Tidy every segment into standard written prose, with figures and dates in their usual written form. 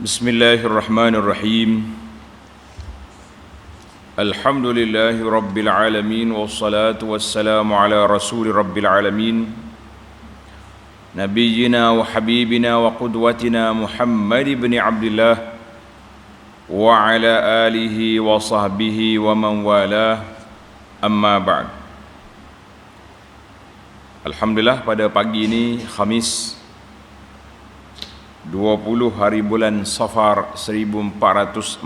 Bismillahirrahmanirrahim. Alhamdulillahi rabbil alamin, wassalatu wassalamu ala rasuli rabbil alamin, nabiyyina wa habibina wa qudwatina Muhammad ibn Abdullah wa ala alihi wa sahbihi wa man walah, amma ba'd. Alhamdulillah, pada pagi ini Khamis 20 hari bulan Safar 1442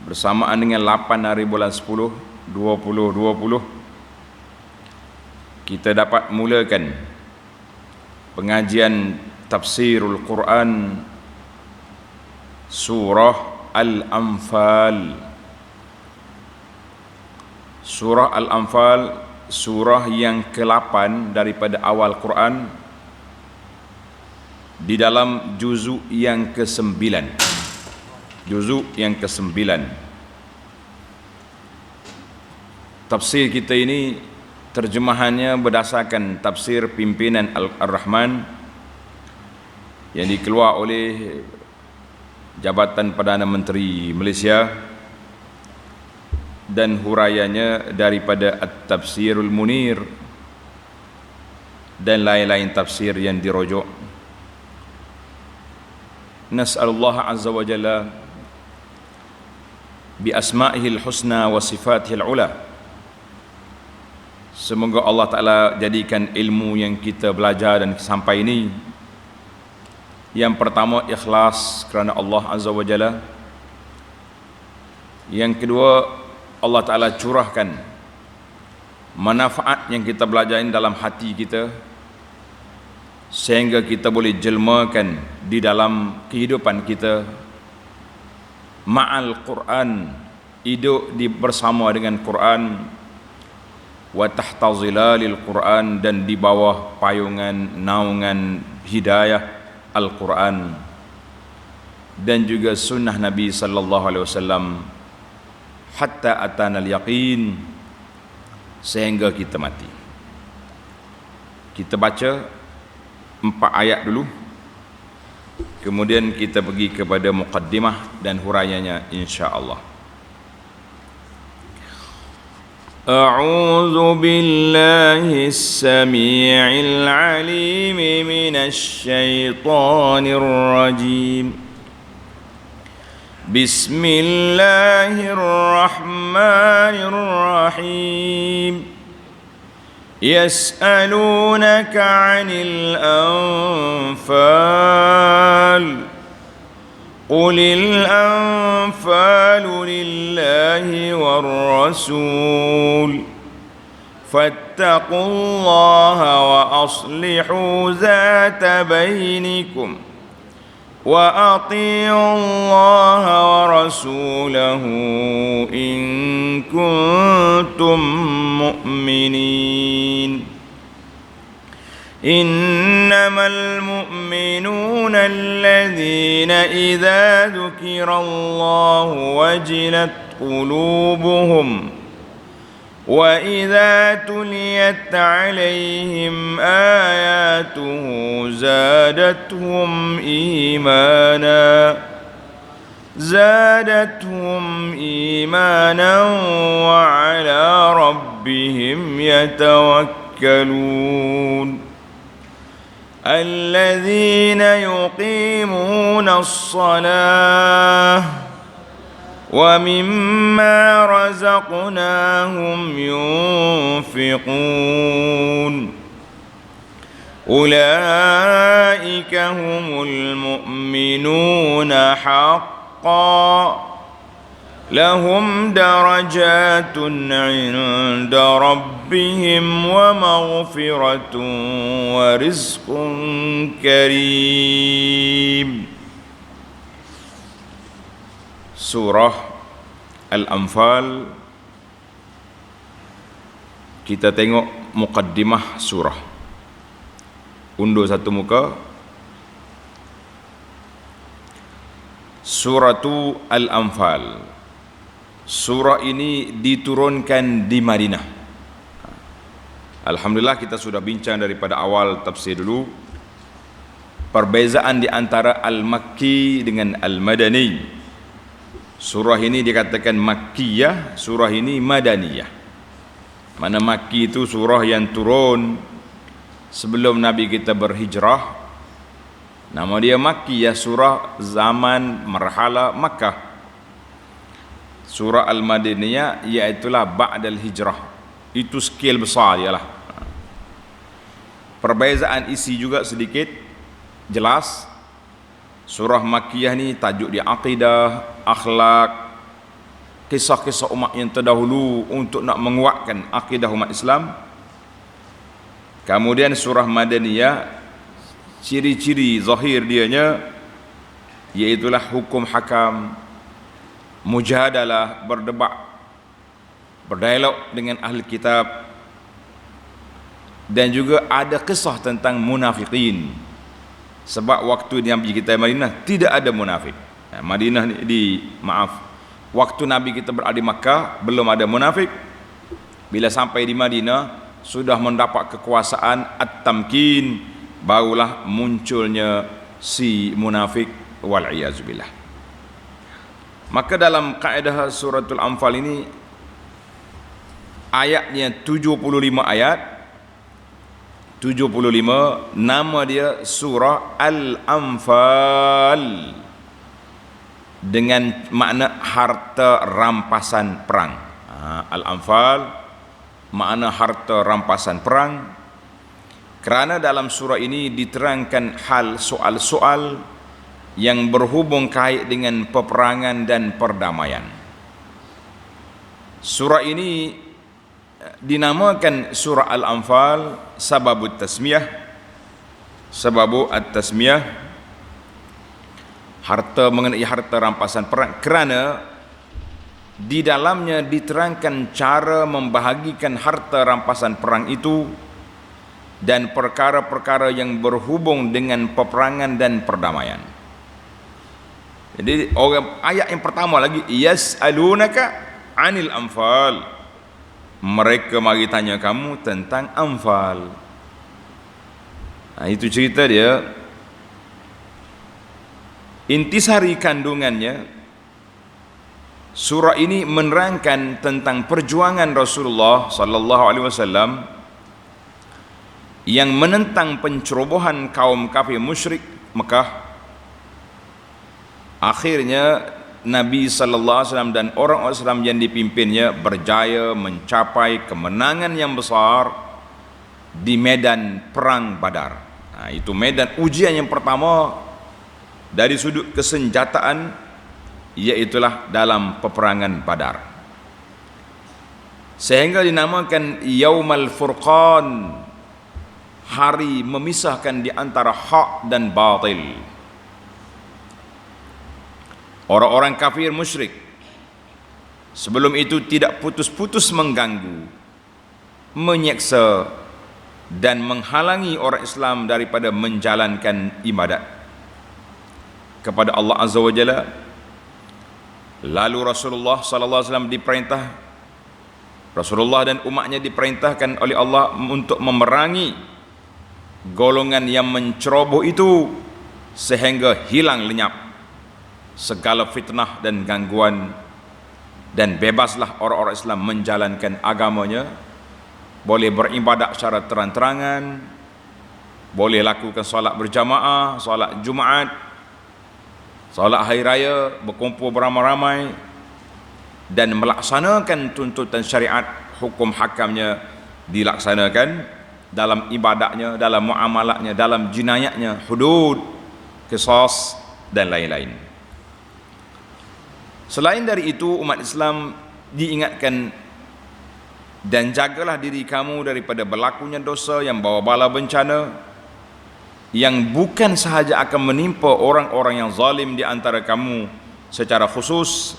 bersamaan dengan 8 hari bulan 10 2020, kita dapat mulakan pengajian tafsirul Quran surah Al-Anfal. Surah Al-Anfal, surah yang ke-8 daripada awal Quran, di dalam juzuk yang ke-9. Juzuk yang ke-9. Tafsir kita ini terjemahannya berdasarkan tafsir pimpinan Ar-Rahman yang dikeluar oleh Jabatan Perdana Menteri Malaysia, dan huraiannya daripada At-Tafsirul Munir dan lain-lain tafsir yang dirujuk. Nas'alullah azza wa jalla bi asma'ihil husna wa sifatihil ula. Semoga Allah Ta'ala jadikan ilmu yang kita belajar dan sampai ini, yang pertama ikhlas kerana Allah azza wa jalla. Yang kedua, Allah Ta'ala curahkan manfaat yang kita belajar ini dalam hati kita, sehingga kita boleh jelmakan di dalam kehidupan kita ma'al Quran, hidup bersama dengan Quran, wa tahta zilalil Quran, dan di bawah payungan naungan hidayah Al-Quran dan juga sunnah Nabi sallallahu alaihi wasallam, hatta atanal yaqin, sehingga kita mati. Kita baca 4 ayat dulu, kemudian kita pergi kepada muqaddimah dan huraiannya insya-Allah. A'udzu billahi as-sami'il 'alim minasy syaithanir rajim. Bismillahirrahmanirrahim. يسألونك عن الأنفال قل الأنفال لله والرسول فاتقوا الله وأصلحوا ذات بينكم وأطيعوا الله ورسوله إن كنتم مؤمنين إنما المؤمنون الذين إذا ذكر الله وجلت قلوبهم وإذا تليت عليهم آياته زادتهم إيمانا وعلى ربهم يتوكلون الذين يقيمون الصلاة ومما رزقناهم ينفقون أولئك هم المؤمنون حقا لهم درجات عند ربهم ومغفرة ورزق كريم. Surah Al-Anfal, kita tengok muqaddimah surah. Undur satu muka. Suratu Al-Anfal. Surah ini diturunkan di Madinah. Alhamdulillah, kita sudah bincang daripada awal tafsir dulu. perbezaan di antara Al-Makki dengan Al-Madani. Surah ini dikatakan Makkiyah, surah ini Madaniyah. Mana Makki itu surah yang turun sebelum Nabi kita berhijrah. Nama dia Makkiyah, surah zaman marhala Makkah. Surah Al-Madaniyah iaitulah ba'dal hijrah. Itu skill besar ialah. Perbezaan isi juga sedikit jelas. Surah Makkiyah ni tajuk dia akidah, akhlak, kisah-kisah umat yang terdahulu untuk nak menguatkan akidah umat Islam. Kemudian surah Madaniyah, ciri-ciri zahir dianya iaitulah hukum hakam, mujadalah, berdebat, berdialog dengan ahli kitab, dan juga ada kisah tentang munafikin. Sebab waktu Nabi kita Madinah tidak ada munafik. Madinah waktu Nabi kita berada di Makkah belum ada munafik. Bila sampai di Madinah sudah mendapat kekuasaan at-tamkin, barulah munculnya si munafik, wal iyazubillah. Maka dalam kaedah suratul Anfal ini ayatnya 75 ayat, 75, nama dia surah Al-Anfal dengan makna harta rampasan perang. Al-Anfal makna harta rampasan perang, kerana dalam surah ini diterangkan hal soal-soal yang berhubung kait dengan peperangan dan perdamaian. Surah ini dinamakan surah Al-Anfal sababut tasmiyah, sababu at-tasmiyah, mengenai harta rampasan perang, kerana di dalamnya diterangkan cara membahagikan harta rampasan perang itu dan perkara-perkara yang berhubung dengan peperangan dan perdamaian. Jadi ayat yang pertama lagi, yas'alunaka 'anil anfal, mereka mari tanya kamu tentang Anfal. Itu cerita dia. Intisari kandungannya, surah ini menerangkan tentang perjuangan Rasulullah sallallahu alaihi wasallam yang menentang pencerobohan kaum kafir musyrik Mekah. Akhirnya Nabi sallallahu alaihi wasallam dan orang-orang Islam yang dipimpinnya berjaya mencapai kemenangan yang besar di medan perang Badar. Itu medan ujian yang pertama dari sudut kesenjataan, iaitulah dalam peperangan Badar. Sehingga dinamakan Yaumal Furqan, hari memisahkan di antara hak dan batil. Orang-orang kafir musyrik sebelum itu tidak putus-putus mengganggu, menyeksa dan menghalangi orang Islam daripada menjalankan ibadat kepada Allah Azza wa Jalla. Lalu Rasulullah sallallahu alaihi wasallam Rasulullah dan umatnya diperintahkan oleh Allah untuk memerangi golongan yang menceroboh itu sehingga hilang lenyap segala fitnah dan gangguan, dan bebaslah orang-orang Islam menjalankan agamanya, boleh beribadat secara terang-terangan, boleh lakukan solat berjamaah, solat Jumaat, solat hari raya, berkumpul beramai-ramai dan melaksanakan tuntutan syariat, hukum hakamnya dilaksanakan dalam ibadatnya, dalam muamalatnya, dalam jinayatnya, hudud, qisas dan lain-lain. Selain dari itu, umat Islam diingatkan, dan jagalah diri kamu daripada berlakunya dosa yang bawa bala bencana, yang bukan sahaja akan menimpa orang-orang yang zalim di antara kamu secara khusus,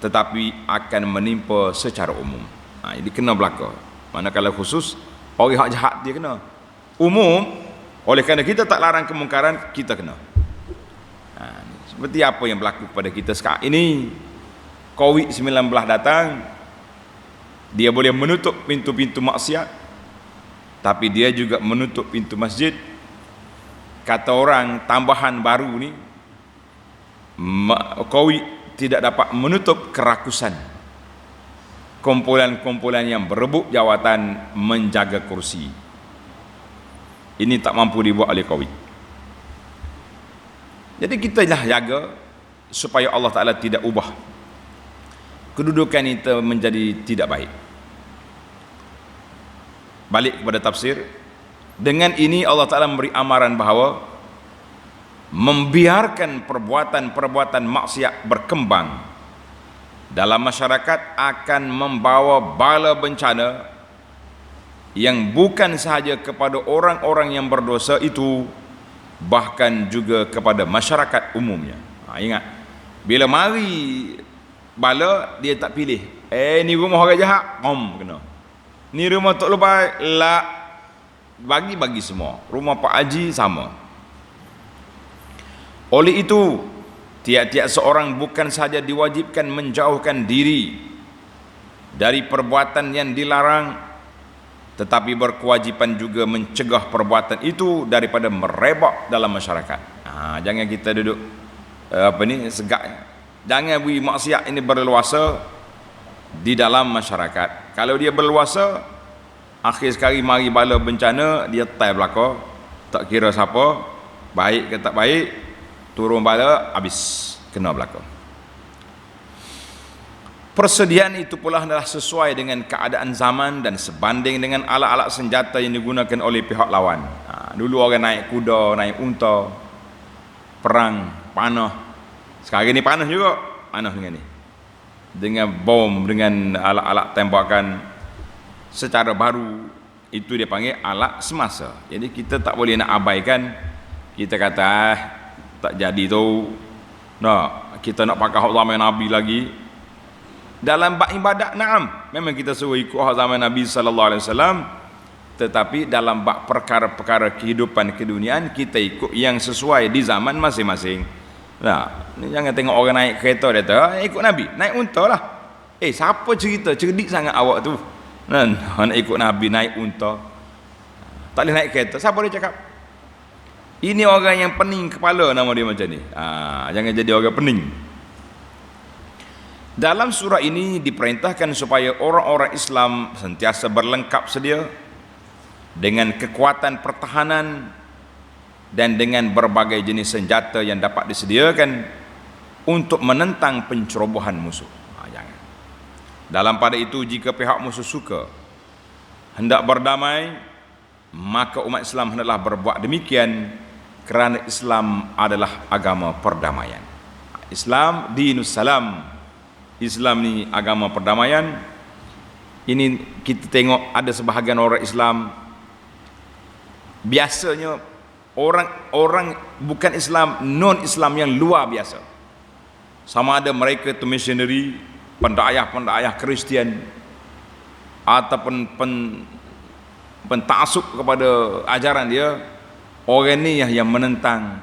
tetapi akan menimpa secara umum. Jadi kena belaka. Manakala khusus, orang hak jahat dia kena. Umum, oleh kerana kita tak larang kemungkaran, kita kena. Seperti apa yang berlaku kepada kita sekarang ini. COVID-19 datang, dia boleh menutup pintu-pintu maksiat, tapi dia juga menutup pintu masjid. kata orang tambahan baru ni, Qawi tidak dapat menutup kerakusan kumpulan-kumpulan yang berebut jawatan menjaga kursi. Ini tak mampu dibuat oleh Qawi. Jadi kita lah jaga supaya Allah Ta'ala tidak ubah kedudukan itu menjadi tidak baik. Balik kepada tafsir, dengan ini Allah Ta'ala memberi amaran bahawa membiarkan perbuatan-perbuatan maksiat berkembang dalam masyarakat akan membawa bala bencana yang bukan sahaja kepada orang-orang yang berdosa itu, bahkan juga kepada masyarakat umumnya. Ingat, bila mari bala, dia tak pilih, ni rumah orang jahat, kena. Ni rumah Tok Lubai, bagi semua. Rumah Pak Haji sama. Oleh itu, tiap-tiap seorang bukan sahaja diwajibkan menjauhkan diri dari perbuatan yang dilarang, tetapi berkewajiban juga mencegah perbuatan itu daripada merebak dalam masyarakat. Jangan kita duduk segak. Jangan beri maksiat ini berleluasa di dalam masyarakat. Kalau dia berleluasa, akhir sekali mari bala bencana, dia tai belaka, tak kira siapa, baik ke tak baik, turun bala, habis kena belaka. Persediaan itu pula adalah sesuai dengan keadaan zaman dan sebanding dengan alat-alat senjata yang digunakan oleh pihak lawan. Dulu orang naik kuda, naik unta, perang, panah. Sekarang ni panah juga, panah dengan ni, dengan bom, dengan alat-alat tembakan secara baru. Itu dia panggil alat semasa. Jadi kita tak boleh nak abaikan. Kita kata tak jadi tu, kita nak pakai hak zaman Nabi lagi. Dalam bab ibadat, na'am, memang kita suruh ikut hak zaman Nabi sallallahu alaihi wasallam, tetapi dalam bab perkara-perkara kehidupan keduniaan, kita ikut yang sesuai di zaman masing-masing. Jangan tengok orang naik kereta, dia kata ikut Nabi, naik unta lah. Siapa cerita cerdik sangat awak tu, nak ikut Nabi naik unta, tak boleh naik kereta? Siapa dia cakap? Ini orang yang pening kepala, nama dia macam ni. Jangan jadi orang pening. Dalam surah ini diperintahkan supaya orang-orang Islam sentiasa berlengkap sedia dengan kekuatan pertahanan dan dengan berbagai jenis senjata yang dapat disediakan untuk menentang pencerobohan musuh. Jangan. Dalam pada itu, jika pihak musuh suka hendak berdamai, maka umat Islam hendaklah berbuat demikian, kerana Islam adalah agama perdamaian. Islam dinus salam. Islam ni agama perdamaian. Ini kita tengok ada sebahagian orang Islam, biasanya orang bukan Islam, non-Islam yang luar biasa. Sama ada mereka tu missionary, pendakwah Kristian, ataupun pentaksub kepada ajaran dia, orang ni yang menentang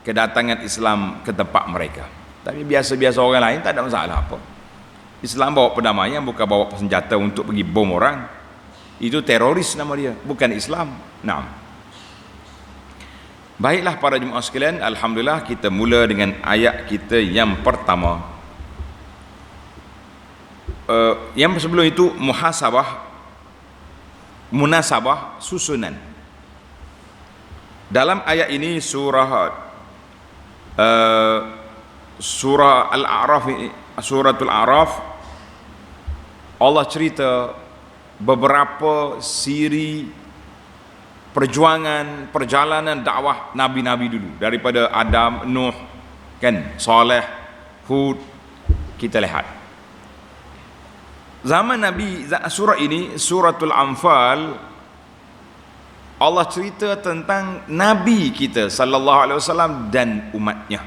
kedatangan Islam ke tempat mereka. Tapi biasa-biasa orang lain tak ada masalah apa. Islam bawa perdamaian, bukan bawa senjata untuk pergi bom orang. Itu teroris nama dia, bukan Islam. Baiklah para jemaah sekalian, alhamdulillah kita mula dengan ayat kita yang pertama. Yang sebelum itu munasabah susunan. Dalam ayat ini surah Al-A'raf, suratul A'raf, Allah cerita beberapa siri perjalanan dakwah nabi-nabi dulu, daripada Adam, Nuh, Saleh, Hud. Kita lihat zaman Nabi, surah ini suratul Anfal, Allah cerita tentang Nabi kita sallallahu alaihi wasallam dan umatnya.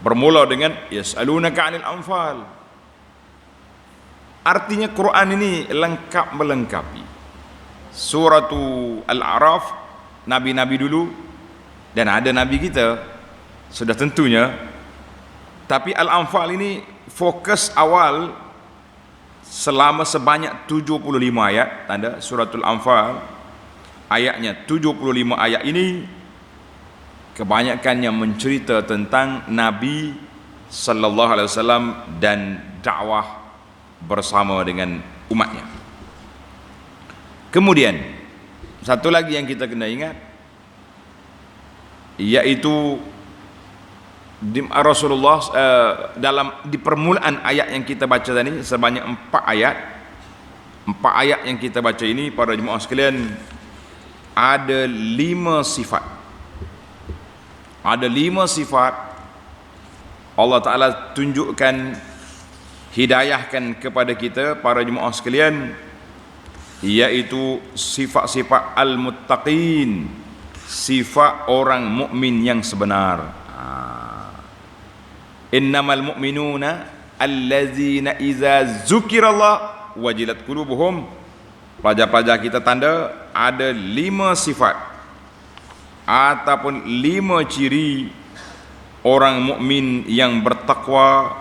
Bermula dengan yas'alunaka 'anil anfal. Artinya Quran ini lengkap melengkapi. Suratul Al-A'raf, nabi-nabi dulu, dan ada nabi kita sudah tentunya. Tapi Al-Anfal ini fokus awal selama sebanyak 75 ayat. Tanda suratul Anfal, ayatnya 75 ayat ini kebanyakannya mencerita tentang Nabi sallallahu alaihi wasallam dan dakwah bersama dengan umatnya. Kemudian satu lagi yang kita kena ingat, yaitu Rasulullah di permulaan ayat yang kita baca tadi, sebanyak 4 ayat. 4 ayat yang kita baca ini, para jemaah sekalian, ada 5 sifat. Ada 5 sifat Allah Ta'ala tunjukkan, hidayahkan kepada kita, para jemaah sekalian, yaitu sifat-sifat al-muttaqin, sifat orang mukmin yang sebenar. Innamal mu'minuna allazina iza zukirallah wajilat qulubuhum. Pelajar-pelajar kita tanda ada 5 sifat ataupun 5 ciri orang mukmin yang bertakwa,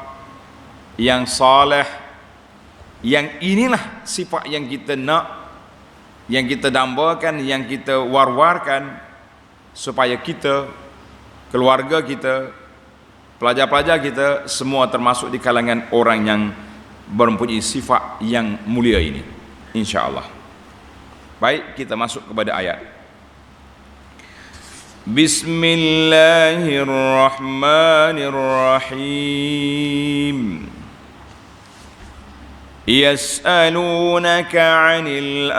yang saleh. Yang inilah sifat yang kita nak, yang kita dambakan, yang kita war-warkan, supaya kita, keluarga kita, pelajar-pelajar kita semua termasuk di kalangan orang yang mempunyai sifat yang mulia ini, insya-Allah. Baik, kita masuk kepada ayat. Bismillahirrahmanirrahim. يسألونك عن الأنفال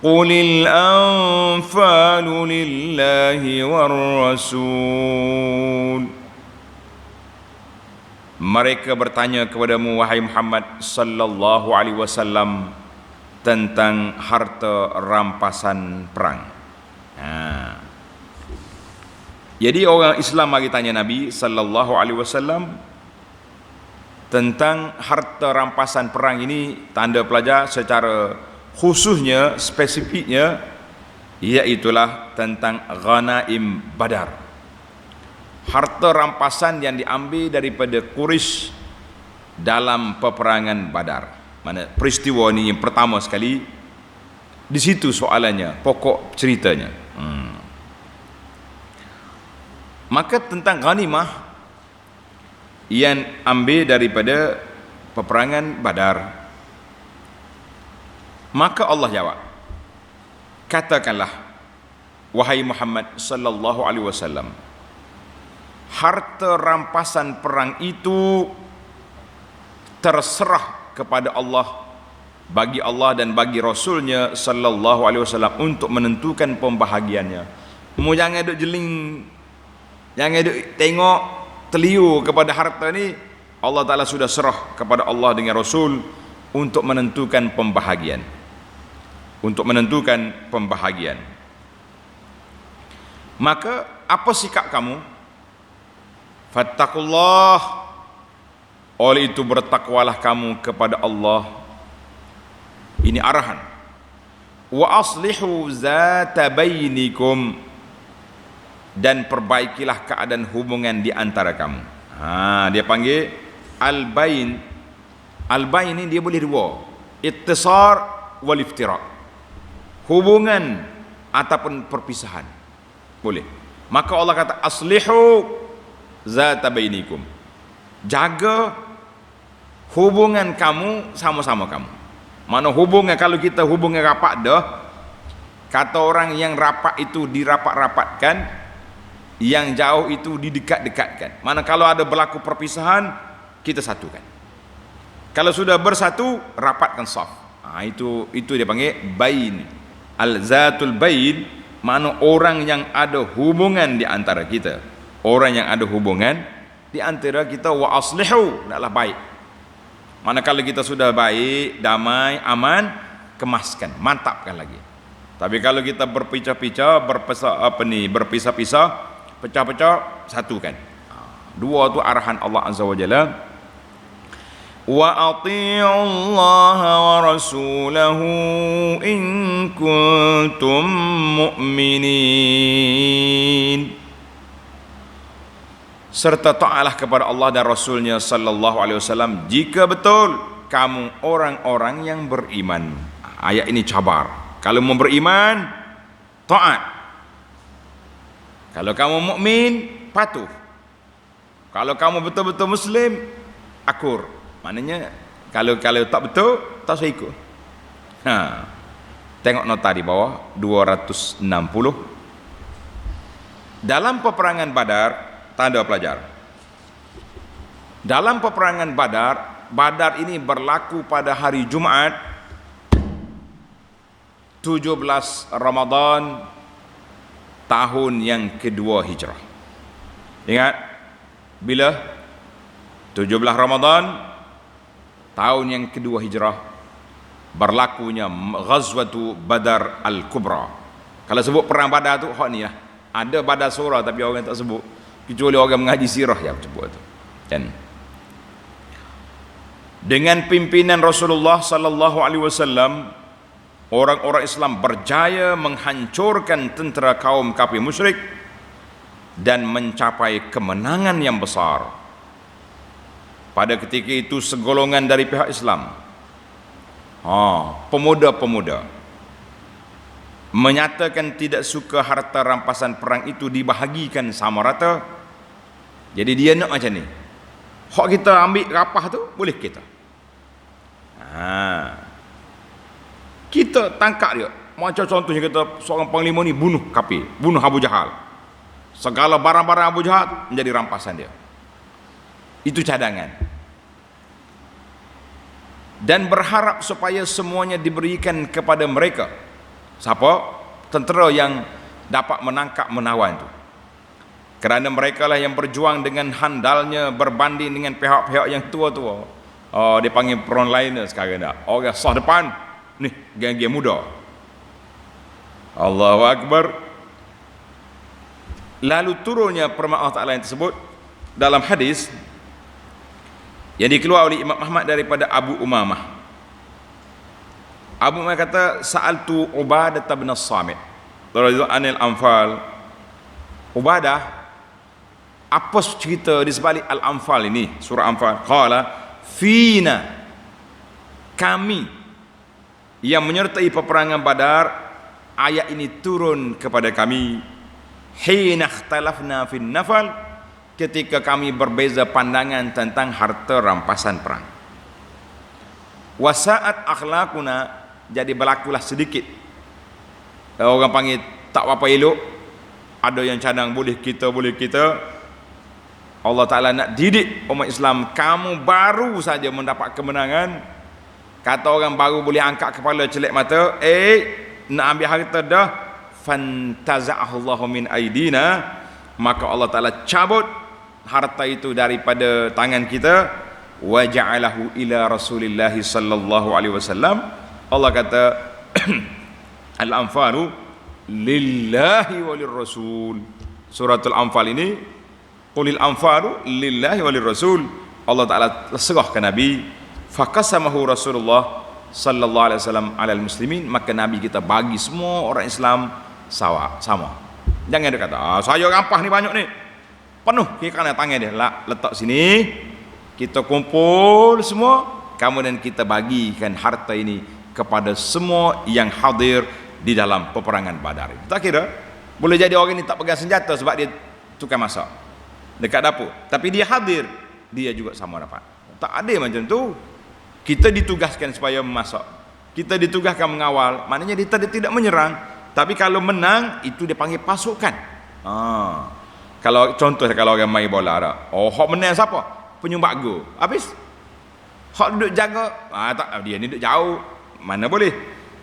قل الأنفال لله والرسول. Mereka bertanya kepadamu, wahai Muhammad sallallahu alaihi wasallam, tentang harta rampasan perang. Jadi orang Islam mari tanya Nabi sallallahu alaihi wasallam tentang harta rampasan perang ini. Tanda pelajar secara khususnya, spesifiknya, iaitulah tentang ghanaim Badar, harta rampasan yang diambil daripada Quraisy dalam peperangan Badar. Mana peristiwa ini yang pertama sekali, di situ soalannya, pokok ceritanya. Maka tentang ghanimah yang ambil daripada peperangan Badar, maka Allah jawab, katakanlah wahai Muhammad sallallahu alaihi wasallam, harta rampasan perang itu terserah kepada Allah, bagi Allah dan bagi Rasulnya sallallahu alaihi wasallam untuk menentukan pembahagiannya. Mu jangan duk jeling, jangan duk tengok teliu kepada harta ni. Allah Ta'ala sudah serah kepada Allah dengan Rasul untuk menentukan pembahagian, untuk menentukan pembahagian. Maka apa sikap kamu? Fattaqullah, oleh itu bertakwalah kamu kepada Allah. Ini arahan. Wa aslihu zata bainikum, dan perbaikilah keadaan hubungan di antara kamu. Dia panggil al-bain. Al-bain ini dia boleh dua, ittisar wal iftiraq, hubungan ataupun perpisahan, boleh. Maka Allah kata aslihu zata bainikum, jaga hubungan kamu sama-sama kamu. Mana hubungan, kalau kita hubungan rapat dah, kata orang yang rapat itu dirapat-rapatkan, yang jauh itu didekat-dekatkan. Mana kalau ada berlaku perpisahan, kita satukan. Kalau sudah bersatu, rapatkan saf. Itu dia panggil bain. Al-zatul bain, mana orang yang ada hubungan di antara kita. Orang yang ada hubungan di antara kita. Wa aslihu, adalah baik. Mana kalau kita sudah baik, damai, aman, kemaskan, mantapkan lagi. Tapi kalau kita berpisah-pisah, berpisah-pisah, pecah-pecah, satukan. Dua tu arahan Allah Azza wa Jalla. Wa ati'u Allah wa rasulahu in kuntum mu'minin. Serta taatlah kepada Allah dan Rasulnya sallallahu alaihi wasallam jika betul kamu orang-orang yang beriman. Ayat ini cabar. Kalau mau beriman, taat. Kalau kamu mukmin, patuh. Kalau kamu betul-betul muslim, akur. Maknanya kalau tak betul, tak usah ikut. Tengok nota di bawah 260. Dalam peperangan Badar, tanda pelajar. Dalam peperangan Badar ini berlaku pada hari Jumaat 17 Ramadan tahun yang kedua Hijrah. Ingat, bila 17 Ramadan tahun yang kedua Hijrah berlakunya Ghazwatu Badar Al-Kubra. Kalau sebut perang Badar tu hak ni lah. Ada Badar surah tapi orang tak sebut, kecuali orang mengaji sirah yang sebut tu. Dan dengan pimpinan Rasulullah sallallahu alaihi wasallam, orang-orang Islam berjaya menghancurkan tentera kaum kafir musyrik dan mencapai kemenangan yang besar. Pada ketika itu segolongan dari pihak Islam, pemuda-pemuda menyatakan tidak suka harta rampasan perang itu dibahagikan sama rata. Jadi dia nak macam ni, hak kita ambil rapah tu boleh kita. Kita tangkap dia. Macam contohnya kita seorang panglima ni bunuh kafir, bunuh Abu Jahal. Segala barang-barang Abu Jahal menjadi rampasan dia. Itu cadangan. Dan berharap supaya semuanya diberikan kepada mereka. Siapa? Tentera yang dapat menangkap menawan itu. Kerana mereka lah yang berjuang dengan handalnya berbanding dengan pihak-pihak yang tua-tua. Dia panggil frontliner sekarang dah. Orang sah depan, ni geng-geng muda. Allahu Akbar. Lalu turunnya firman Allah Ta'ala yang tersebut dalam hadis yang dikeluar oleh Imam Ahmad daripada Abu Umamah. Abu Umamah kata, sa'altu Ubadah bin As-Samit radhiyallahu anil Anfal. Ubadah, apa cerita di sebalik Al-Anfal ini, surah Anfal? Qala fina, kami yang menyertai peperangan Badar, ayat ini turun kepada kami. Hina ikhtalafna fin nafal, ketika kami berbeza pandangan tentang harta rampasan perang. Wasaat akhlakuna, jadi berlakulah sedikit, orang panggil tak apa elok, ada yang cadang boleh kita. Allah Ta'ala nak didik umat Islam, kamu baru saja mendapat kemenangan. Kata orang baru boleh angkat kepala celek mata, nak ambil harta dah. Fantaza'ahullahu min aidina, maka Allah Ta'ala cabut harta itu daripada tangan kita. Wa ja'alahu ila Rasulillahi sallallahu alaihi wasallam. Allah kata Al-Anfalu lillahi walir rasul. Suratul Anfal ini, qulil anfalu lillahi walir rasul. Allah Ta'ala serah ke Nabi. Faqasamahu Rasulullah sallallahu alaihi wasallam alal muslimin, maka Nabi kita bagi semua orang Islam sama. Jangan dia kata, saya rampah ni banyak ni, penuh kira tangan dia. Letak sini, kita kumpul semua, kemudian kita bagikan harta ini kepada semua yang hadir di dalam peperangan Badar. Tak kira boleh jadi orang ni tak pegang senjata sebab dia tukang masak dekat dapur, tapi dia hadir, dia juga sama dapat. Tak ada macam tu. Kita ditugaskan supaya memasak, kita ditugaskan mengawal, maknanya kita tidak menyerang. Tapi kalau menang, itu dia panggil pasukan. Kalau contoh, kalau orang main bola dah, hak menang siapa? Penyumbang gol. Habis hak duduk jaga, tak, dia ni duduk jauh, mana boleh.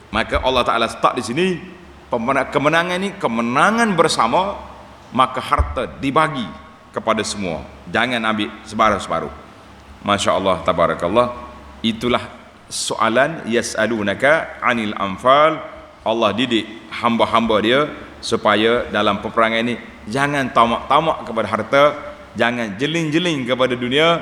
Maka Allah Ta'ala start di sini, kemenangan ini kemenangan bersama, maka harta dibagi kepada semua, jangan ambil separuh-separuh. Masya Allah, tabarakallah. Itulah soalan yas'alunaka anil anfal. Allah didik hamba-hamba dia supaya dalam peperangan ini jangan tamak-tamak kepada harta, jangan jeling-jeling kepada dunia.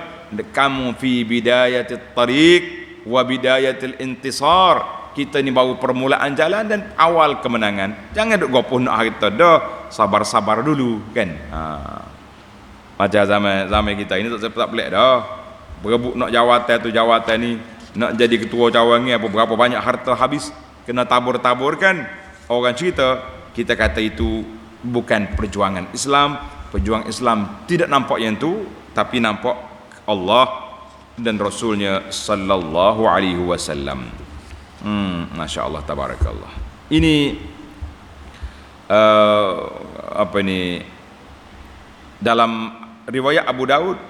Kamu fi bidayatit tariq wa bidayatil intisar. Kita ni baru permulaan jalan dan awal kemenangan. Jangan duk gopoh nak harta dah, sabar-sabar dulu kan. Macam zaman kita ini tak pelik dah. Berebut nak jawatan tu jawatan ni, nak jadi ketua cawangan apa berapa banyak harta habis. kena tabur-taburkan orang cerita, kita kata itu bukan perjuangan Islam. Perjuangan Islam tidak nampak yang tu, tapi nampak Allah dan Rasulnya sallallahu alaihi wasallam. Masya Allah, tabarakallah. Ini dalam riwayat Abu Daud,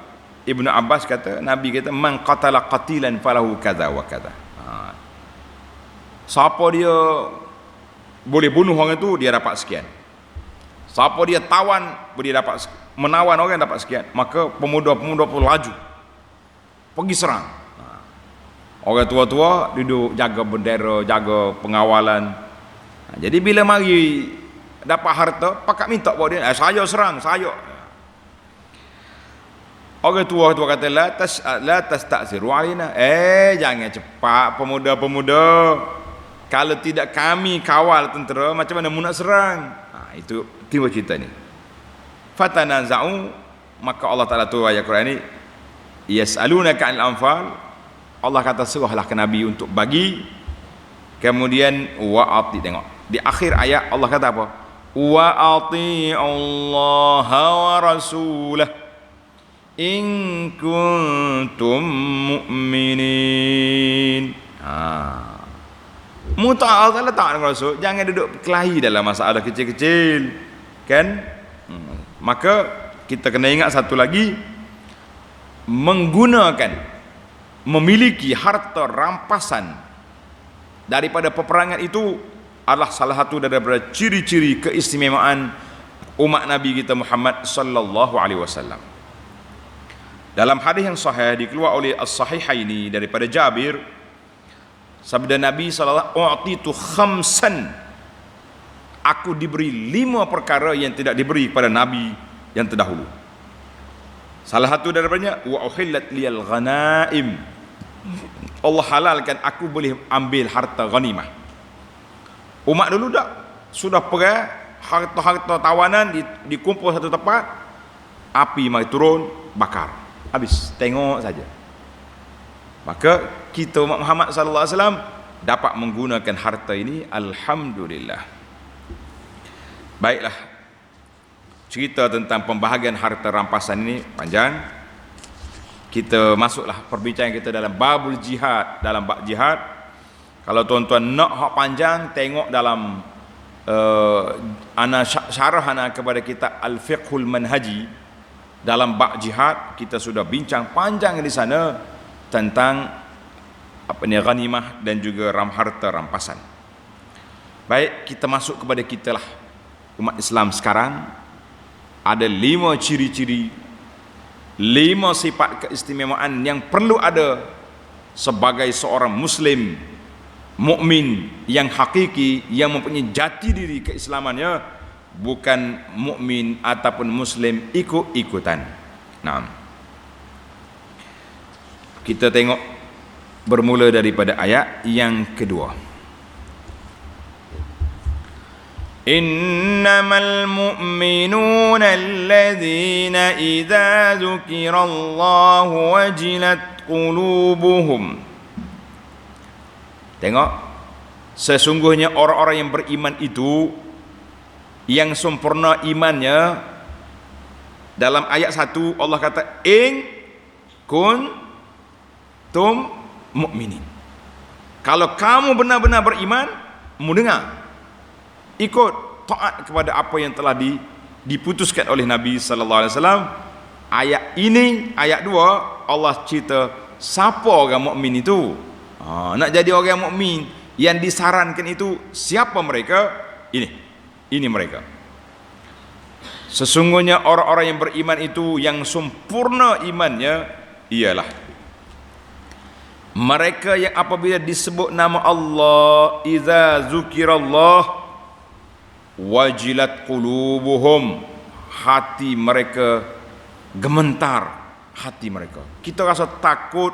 Ibnu Abbas kata, Nabi kata, man qatala qatilan falahu kadza wa kadza. Siapa dia boleh bunuh orang itu, dia dapat sekian. Siapa dia tawan, dia dapat menawan orang, dapat sekian. Maka pemuda-pemuda pun laju pergi serang. Orang tua-tua duduk jaga bendera, jaga pengawalan. Jadi bila mari dapat harta, pakat minta buat dia, saya serang, saya. Orang tua kata, la tasta'ziru alaina. Jangan cepat pemuda-pemuda. Kalau tidak kami kawal tentera, macam mana mu nak serang? Itu timbul cerita ni. Fatanaza'u, maka Allah Ta'ala tu ayat Quran ni, yas'alunaka 'anil anfal. Allah kata suruhlah ke Nabi untuk bagi. Kemudian wa'ati, tengok di akhir ayat Allah kata apa? Wa'ati'ullaha wa rasulah in kuntum mu'minin. Muta'al Allah taat dengan Rasul, jangan duduk berkelahi dalam masalah kecil-kecil, kan? Maka kita kena ingat satu lagi, memiliki harta rampasan daripada peperangan itu adalah salah satu daripada ciri-ciri keistimewaan umat Nabi kita Muhammad sallallahu alaihi wasallam. Dalam hadis yang sahih dikeluar oleh As-Sahihaini daripada Jabir, sabda Nabi sallallahu alaihi wasallam, khamsan, aku diberi 5 perkara yang tidak diberi kepada Nabi yang terdahulu. Salah satu daripadanya, wa uhillat liyal ghanaim, Allah halalkan aku boleh ambil harta ghanimah. Umat dulu dah sudah perang, harta-harta tawanan dikumpul satu tempat, api mari turun, bakar, habis, tengok saja. Maka kita umat Muhammad sallallahu alaihi wasallam dapat menggunakan harta ini, alhamdulillah. Baiklah, cerita tentang pembahagian harta rampasan ini panjang. Kita masuklah perbincangan kita dalam babul jihad, dalam bab jihad. Kalau tuan-tuan nak hak panjang, tengok dalam syarah ana kepada kita Al-Fiqhul Manhaji. Dalam bab jihad kita sudah bincang panjang di sana tentang ghanimah dan juga harta rampasan. Baik, kita masuk kepada kita lah, umat Islam sekarang. Ada 5 ciri-ciri, 5 sifat keistimewaan yang perlu ada sebagai seorang muslim mukmin yang hakiki, yang mempunyai jati diri keislamannya, bukan mukmin ataupun muslim ikut-ikutan. Nah, kita tengok bermula daripada ayat yang kedua. Innamal mu'minuna alladhina idza dzukirallahu wajilat qulubuhum. Tengok, sesungguhnya orang-orang yang beriman itu yang sempurna imannya. Dalam ayat 1 Allah kata in kuntum mu'minin. Kalau kamu benar-benar beriman, mu dengar, ikut, taat kepada apa yang telah diputuskan oleh Nabi sallallahu alaihi wasallam. Ayat ini, ayat 2, Allah cerita siapa orang mukmin itu. Nak jadi orang mukmin yang disarankan itu siapa mereka? Ini mereka. Sesungguhnya orang-orang yang beriman itu yang sempurna imannya ialah mereka yang apabila disebut nama Allah, idza zukirallah wajilat qulubuhum, hati mereka gemetar, hati mereka. Kita rasa takut,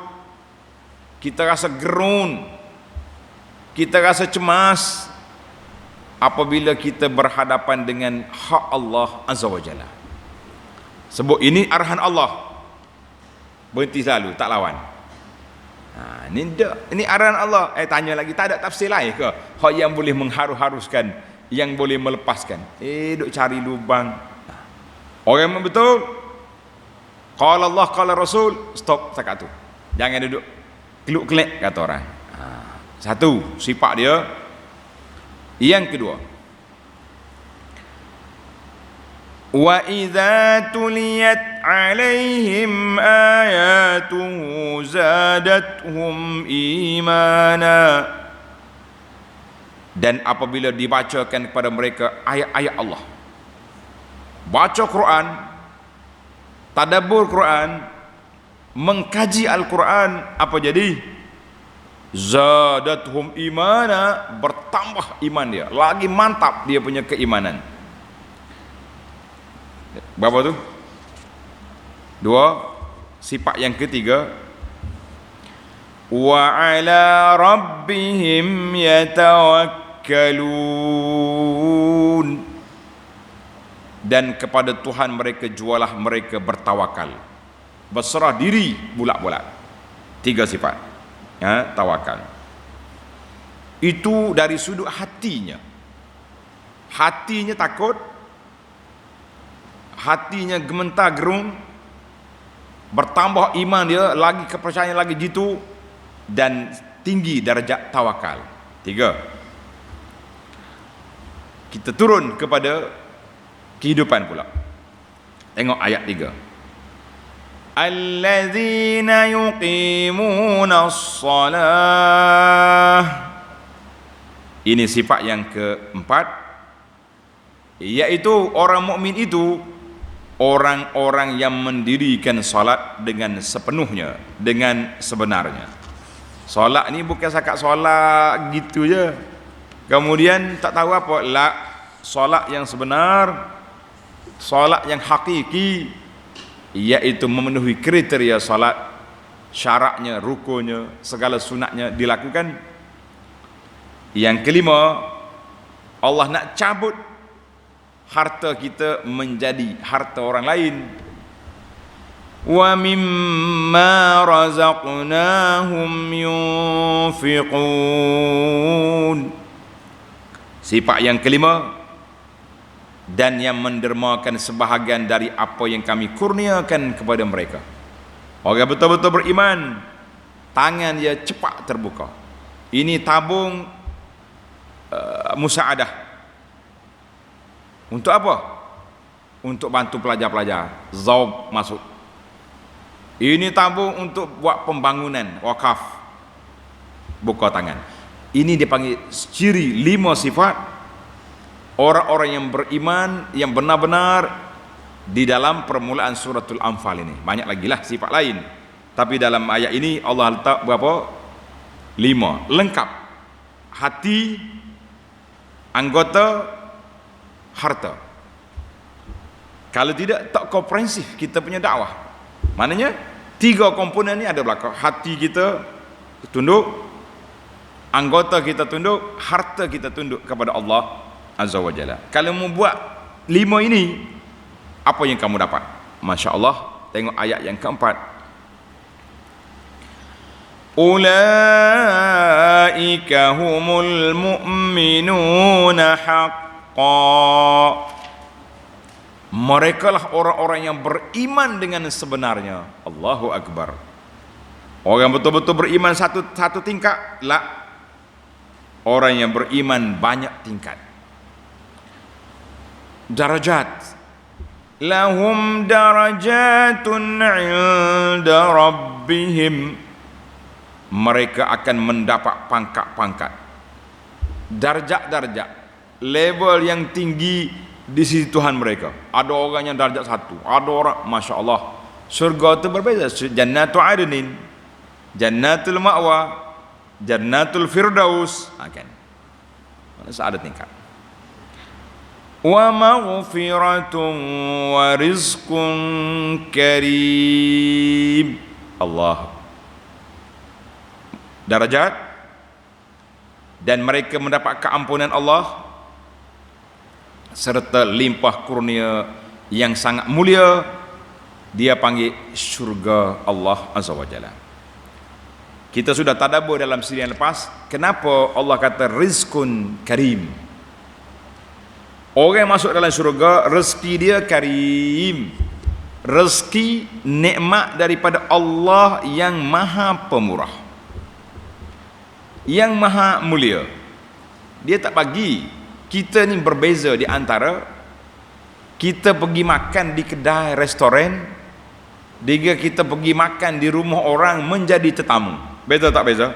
kita rasa gerun, kita rasa cemas apabila kita berhadapan dengan hak Allah Azza wa Jalla. Sebut ini arahan Allah, berhenti selalu, tak lawan. Ini arahan Allah. Tanya lagi, tak ada tafsir lain ke hak yang boleh mengharus-haruskan, yang boleh melepaskan? Duk cari lubang. Orang yang betul, qala Allah qala Rasul, stop setakat tu. Jangan duduk keluk-kelek kata orang. Satu sifat dia. Yang kedua, wa idza tuliyat alaihim ayatuhu zadatuhum imana, dan apabila dibacakan kepada mereka ayat-ayat Allah, baca Quran, tadabbur Quran, mengkaji Al-Quran, apa jadi? Zadatuhum imana, bertambah iman dia, lagi mantap dia punya keimanan. Berapa tu? Dua. Sifat yang ketiga, wa ala rabbihim yatawakkalun, dan kepada Tuhan mereka jualah mereka bertawakal, berserah diri bulat-bulat. Tiga sifat, tawakal. Itu dari sudut hatinya. Hatinya takut, hatinya gementar gerung, bertambah iman dia, lagi kepercayaan lagi jitu, dan tinggi darjat tawakal. Tiga. Kita turun kepada kehidupan pula. Tengok ayat 3. Allazina yuqimunas salah. Ini sifat yang keempat, iaitu orang mukmin itu orang-orang yang mendirikan salat dengan sepenuhnya, dengan sebenarnya. Salat ni bukan sakat solat gitu je, kemudian tak tahu apa. Salat yang sebenar, salat yang hakiki, iaitu memenuhi kriteria salat, syaratnya, rukunnya, segala sunatnya dilakukan. Yang kelima, Allah nak cabut harta kita menjadi harta orang lain. Wa mimma razaqnahum yunfiqun. Sifat yang kelima, dan yang mendermakan sebahagian dari apa yang kami kurniakan kepada mereka. Orang betul-betul beriman, tangan dia cepat terbuka. Ini tabung musaadah. Untuk apa? Untuk bantu pelajar-pelajar Zaub masuk. Ini tabung untuk buat pembangunan wakaf, buka tangan. Ini dipanggil ciri 5 sifat orang-orang yang beriman, yang benar-benar di dalam permulaan suratul Anfal ini. Banyak lagi lah sifat lain, tapi dalam ayat ini Allah letak berapa? 5, lengkap. Hati, anggota, harta. Kalau tidak, tak komprehensif kita punya dakwah. Maknanya 3 komponen ni ada belakang. Hati kita tunduk, anggota kita tunduk, harta kita tunduk kepada Allah Azza wa Jalla. Kalau membuat 5 ini, apa yang kamu dapat? Masya Allah. Tengok ayat yang keempat. Ulaika humul mu'minuna haqqa. Mereka lah orang-orang yang beriman dengan sebenarnya. Allahu Akbar. Orang betul-betul beriman satu tingkat lah. Orang yang beriman banyak tingkat. Darajat. Lahum darajatun 'inda rabbihim. Mereka akan mendapat pangkat-pangkat, darjat-darjat, level yang tinggi di sisi Tuhan mereka. Ada orang yang darjat 1, ada orang, Masya Allah, surga itu berbeza. Jannatul adnin, jannatul ma'wa, jannatul firdaus, kan? Ada tingkat. Wa maghfiratun wa rizqun karim. Allah, darajat, dan mereka mendapat keampunan Allah serta limpah kurnia yang sangat mulia. Dia panggil syurga Allah Azza wa Jalla. Kita sudah tadabbur dalam siri yang lepas, kenapa Allah kata rizqun karim. Orang yang masuk dalam syurga, rezeki dia karim. Rezeki nikmat daripada Allah yang maha pemurah, yang maha mulia. Dia tak bagi. Kita ni berbeza di antara kita pergi makan di kedai restoran dengan kita pergi makan di rumah orang menjadi tetamu. Beza tak beza?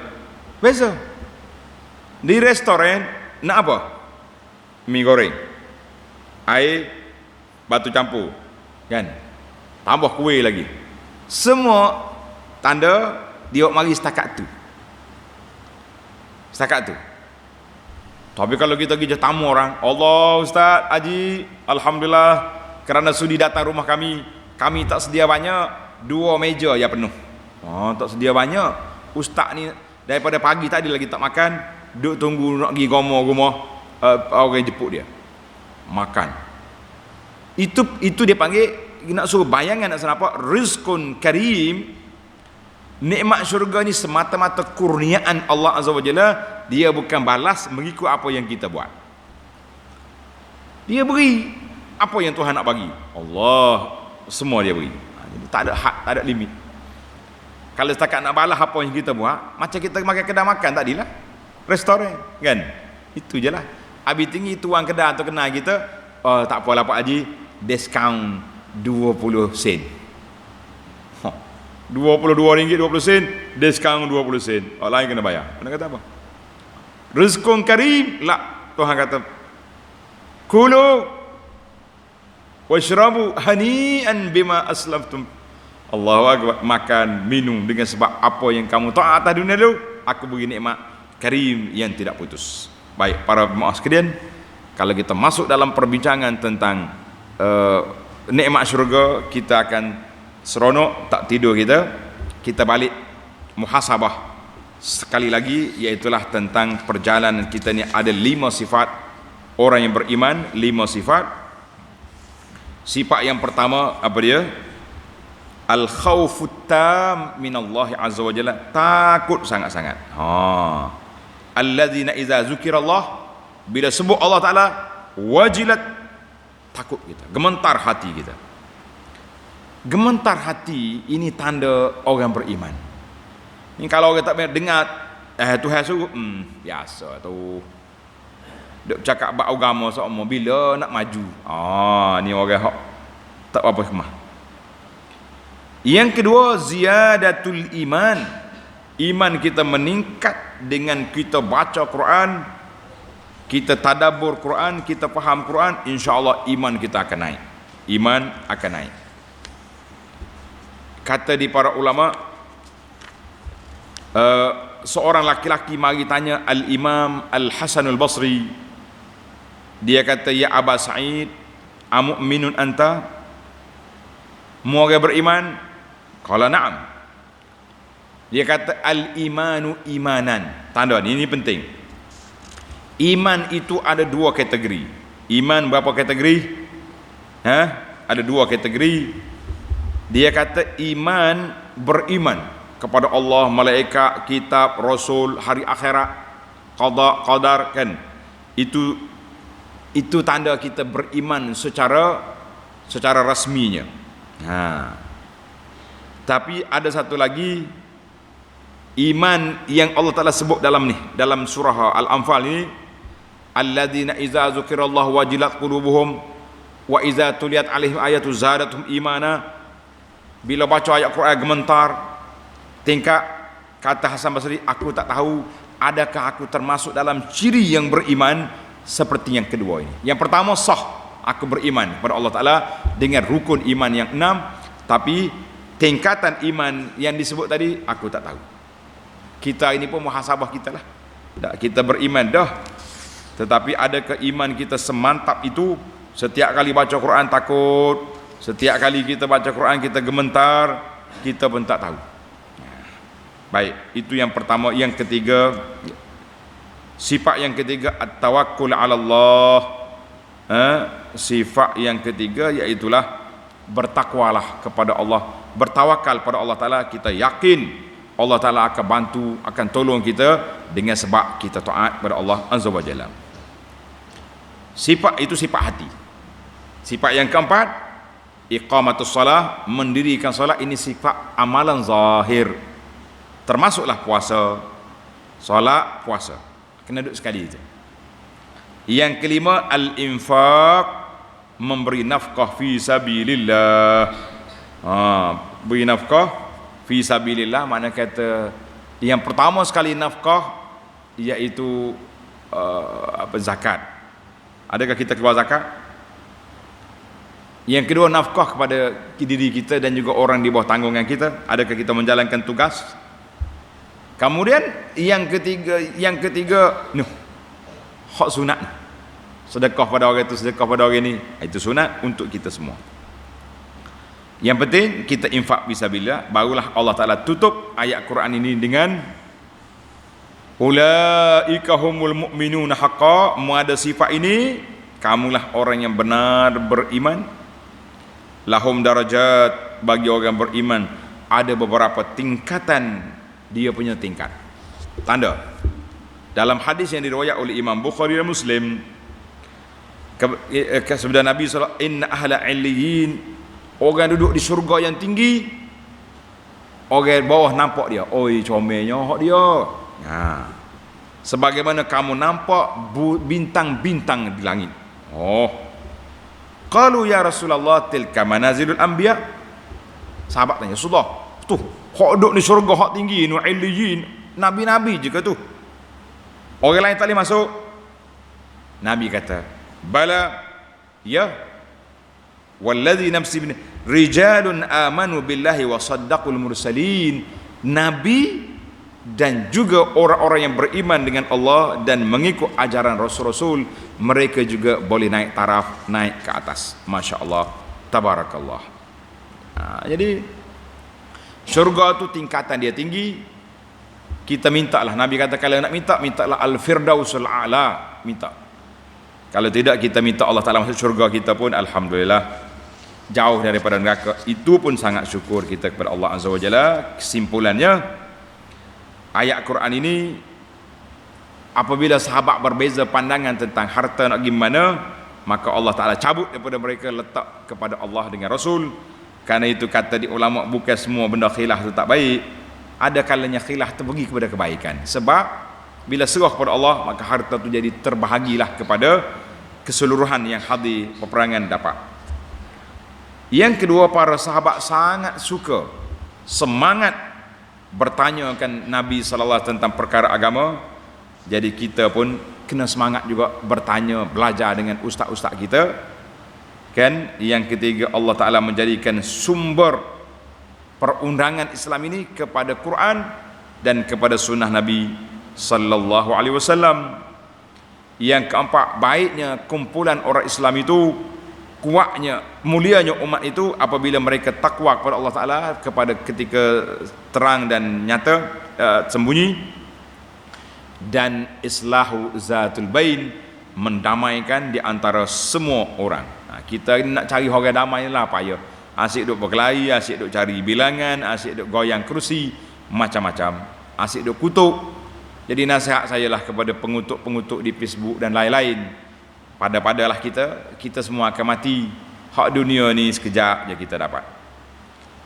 Beza. Di restoran nak apa? Mi goreng, air, batu campur, kan? Tambah kuih lagi. Semua tanda dia mari setakat tu. Setakat tu. Tapi kalau kita pergi tamu orang, Allah Ustaz Haji, alhamdulillah kerana sudi datang rumah kami tak sedia banyak, 2 meja ya penuh. Oh, tak sedia banyak. Ustaz ni daripada pagi tadi lagi tak makan, duduk tunggu nak pergi rumah orang jemput dia makan. Itu dia panggil, nak suruh bayangkan nak apa, rizqun karim. Nikmat syurga ni semata-mata kurniaan Allah Azza wa Jalla. Dia bukan balas mengikut apa yang kita buat. Dia beri apa yang Tuhan nak bagi. Allah semua dia beri. Jadi tak ada had, tak ada limit. Kalau setakat nak balas apa yang kita buat, macam kita makan kedai makan tadilah, restoran, kan? Itu je lah. Habis tinggi tuang kedai atau kenal kita, oh, tak apalah Pak Haji, diskaun 20 sen. RM22.20, diskaun 20 sen. Orang lain kena bayar. Mana kata apa? Rizqun karim. La, Tuhan kata, kulu washrabu hani'an bima aslaftum. Allahu akbar. Makan, minum dengan sebab apa yang kamu taat atas dunia dulu, aku beri nikmat karim yang tidak putus. Baik, para jemaah sekalian, kalau kita masuk dalam perbincangan tentang nikmat syurga, kita akan seronok, tak tidur kita balik muhasabah sekali lagi, iaitulah tentang perjalanan kita ni. Ada 5 sifat orang yang beriman, 5 sifat. Sifat yang pertama apa dia? Al-khawfut tam minallahi azza wa jalla, takut sangat-sangat. Alladzina idza zukirallah, bila sebut Allah Taala, wajilat, takut kita, gemetar hati kita. Gemetar hati ini tanda orang beriman. Ini kalau orang tak dengar Tuhan suruh, biasa tu. Duk cakap bab agama seumur bila nak maju. Ni orang hak tak apa hikmah. Yang kedua, ziyadatul iman. Iman kita meningkat dengan kita baca Quran, kita tadabbur Quran, kita faham Quran, insya-Allah iman kita akan naik. Iman akan naik. Kata di para ulama, seorang laki-laki mari tanya Al-Imam Al-Hasan Al-Basri. Dia kata, ya Aba Sa'id, amu'minun anta? Mu orang beriman? Qala na'am. Dia kata, al-imanu imanan. Tanda ni, ini penting. Iman itu ada 2 kategori. Iman berapa kategori? Ada 2 kategori. Dia kata iman, beriman kepada Allah, malaikat, kitab, rasul, hari akhirat, qada, qadar, kan? Itu tanda kita beriman secara rasminya. Tapi ada satu lagi iman yang Allah Ta'ala sebut dalam surah Al-Anfal ini, alladzina iza zukirallahu wajilat qulubuhum wa iza tuliyat alaihim ayatu zadatuhum imana. Bila baca ayat Quran gementar, tingkap. Kata Hasan Basri, aku tak tahu adakah aku termasuk dalam ciri yang beriman seperti yang kedua ini. Yang pertama, sah, aku beriman kepada Allah Ta'ala dengan rukun iman yang 6, tapi tingkatan iman yang disebut tadi aku tak tahu. Kita ini pun muhasabah kita lah. Kita beriman dah, tetapi adakah iman kita semantap itu? Setiap kali baca Quran takut, setiap kali kita baca Quran kita gementar, kita pun tak tahu. Baik, itu yang pertama. Yang ketiga, sifat yang ketiga, at-tawakkul 'ala Allah. Sifat yang ketiga iaitulah bertakwalah kepada Allah, bertawakal pada Allah Ta'ala. Kita yakin Allah Ta'ala akan bantu, akan tolong kita dengan sebab kita taat kepada Allah Azza wa Jalla. Sifat itu sifat hati. Sifat yang keempat, iqamatus salah, mendirikan salat. Ini sifat amalan zahir, termasuklah puasa, salat, puasa, kena duduk sekali itu. Yang kelima, al-infaq, memberi nafkah fi sabilillah. Beri nafkah fi sabilillah, makna kata yang pertama sekali nafkah iaitu zakat. Adakah kita keluar zakat? Yang kedua, nafkah kepada diri kita dan juga orang di bawah tanggungan kita. Adakah kita menjalankan tugas? Kemudian yang ketiga hak sunat, sedekah pada orang itu, sedekah pada orang ini, itu sunat untuk kita semua. Yang penting kita infak fisabilillah. Barulah Allah Ta'ala tutup ayat Quran ini dengan ulaika humul mu'minuna haqqa. Ada sifat ini, kamulah orang yang benar beriman. Lahum darajat, bagi orang beriman ada beberapa tingkatan, dia punya tingkat. Tanda dalam hadis yang diriwayat oleh Imam Bukhari dan Muslim, sabda Nabi sallallahu alaihi wasallam, inna ahla illiyin, orang duduk di syurga yang tinggi, orang bawah nampak dia, oi comelnya hak dia. Sebagaimana kamu nampak bintang-bintang di langit. Qalu ya Rasulullah tilka manazilul anbiya. Sahabat tanya, Rasulullah, tuh hak duduk di syurga hak tinggi, nu illiyin, nabi-nabi juga tu, orang lain tak boleh masuk? Nabi kata, bala, ya, walladhi nafsi bin rijalun amanu billahi wa saddaqul mursalin. Nabi dan juga orang-orang yang beriman dengan Allah dan mengikut ajaran Rasul-Rasul, mereka juga boleh naik taraf, naik ke atas. Masya Allah, tabarakallah. Jadi syurga tu tingkatan dia tinggi. Kita mintalah, Nabi kata kalau nak minta, mintalah al-firdausul a'la, minta. Kalau tidak, kita minta Allah Ta'ala masuk syurga kita pun alhamdulillah, jauh daripada neraka. Itu pun sangat syukur kita kepada Allah Azza wa Jalla. Kesimpulannya, ayat Quran ini, apabila sahabat berbeza pandangan tentang harta nak gimana, maka Allah Ta'ala cabut daripada mereka, letak kepada Allah dengan Rasul. Karena itu kata di ulama, bukan semua benda khilaf itu tak baik. Ada kalanya khilaf itu pergi kepada kebaikan. Sebab bila serah kepada Allah, maka harta itu jadi terbahagilah kepada keseluruhan yang hadir peperangan dapat. Yang kedua, para sahabat sangat suka, semangat bertanyakan Nabi SAW tentang perkara agama. Jadi kita pun kena semangat juga bertanya, belajar dengan ustaz-ustaz kita. Kan? Yang ketiga, Allah Ta'ala menjadikan sumber perundangan Islam ini kepada Quran dan kepada sunnah Nabi sallallahu alaihi wasallam. Yang keempat, baiknya kumpulan orang Islam itu, kuatnya, mulianya umat itu apabila mereka takwa kepada Allah Ta'ala kepada ketika terang dan nyata, sembunyi, dan islahu zatul bain, mendamaikan di antara semua orang. Kita nak cari orang damai lah payah. Asyik duk berkelahi, asyik duk cari bilangan, asyik duk goyang kerusi, macam-macam, asyik duk kutuk. Jadi nasihat saya lah kepada pengutuk-pengutuk di Facebook dan lain-lain, pada-padalah kita semua akan mati. Hak dunia ni sekejap je kita dapat.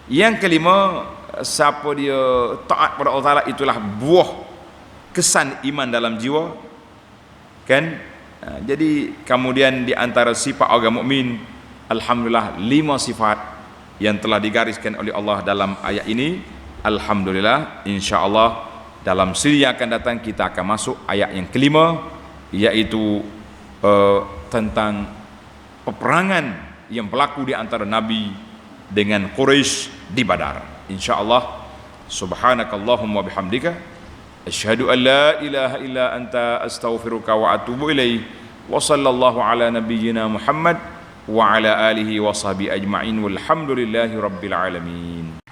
Yang kelima, siapa dia taat pada Allah Ta'ala, itulah buah kesan iman dalam jiwa. Kan? Jadi kemudian di antara sifat orang mukmin, alhamdulillah 5 sifat yang telah digariskan oleh Allah dalam ayat ini. Alhamdulillah, insya-Allah dalam siri yang akan datang kita akan masuk ayat yang kelima, iaitu tentang peperangan yang berlaku di antara Nabi dengan Quraisy di Badar. Insya-Allah, subhanakallahumma bihamdika asyhadu an la ilaha illa anta astaghfiruka wa atubu ilaik. Wa sallallahu ala nabiyyina Muhammad wa ala alihi wa sahbihi ajma'in walhamdulillahi rabbil alamin.